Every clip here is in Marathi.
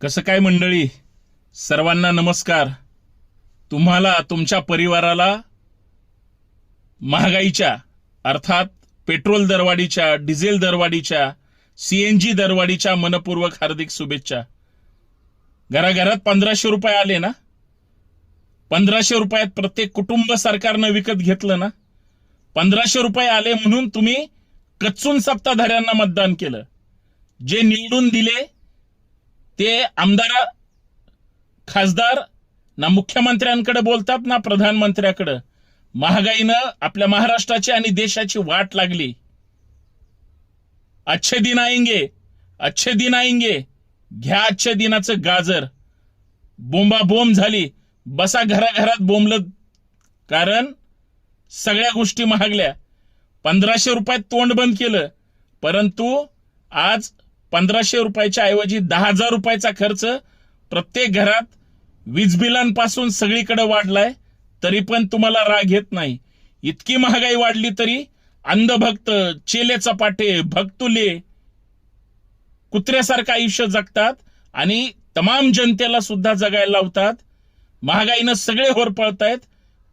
कसं काय मंडळी, सर्वांना नमस्कार. तुम्हाला तुमच्या परिवाराला महागाईच्या अर्थात पेट्रोल दरवाढीच्या, डिझेल दरवाढीच्या, सीएनजी दरवाढीच्या मनपूर्वक हार्दिक शुभेच्छा. घराघरात 1500 रुपये आले ना. 1500 रुपयात प्रत्येक कुटुंब सरकारनं विकत घेतलं ना. 1500 रुपये आले म्हणून तुम्ही कच्चून सत्ताधाऱ्यांना मतदान केलं. जे निवडून दिले ते आमदार खासदार ना मुख्यमंत्र्यांकडे बोलतात ना प्रधानमंत्र्याकडे. महागाईनं आपल्या महाराष्ट्राची आणि देशाची वाट लागली. अच्छे दिन आएंगे, अच्छे दिन आएंगे. घ्या आजच्या दिनाचं गाजर. बोंबाबोंब झाली. बसा घराघरात बोंबलत. कारण सगळ्या गोष्टी महागल्या. 1500 रुपयात तोंड बंद केलं, परंतु आज 1500 रुपयाच्या ऐवजी 10,000 रुपयाचा खर्च प्रत्येक घरात वीज बिलांपासून सगळीकडे वाढलाय. तरी पण तुम्हाला राग येत नाही. इतकी महागाई वाढली तरी अंधभक्त, चेले चपाटे, भक्तुले कुत्र्यासारखं आयुष्य जगतात आणि तमाम जनतेला सुद्धा जगायला लावतात. महागाईनं सगळे होरपळतायत,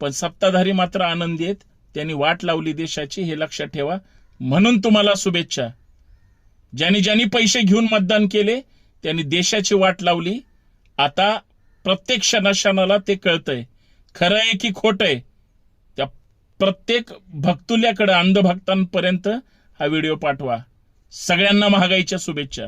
पण सत्ताधारी मात्र आनंदी आहेत. त्यांनी वाट लावली देशाची, हे लक्षात ठेवा. म्हणून तुम्हाला शुभेच्छा. ज्यांनी ज्यांनी पैसे घेऊन मतदान केले त्यांनी देशाची वाट लावली. आता प्रत्येक क्षणाक्षणाला ते कळतंय खरं आहे की खोटं आहे. त्या प्रत्येक भक्तुल्याकडे, अंधभक्तांपर्यंत हा व्हिडिओ पाठवा. सगळ्यांना महागाईच्या शुभेच्छा.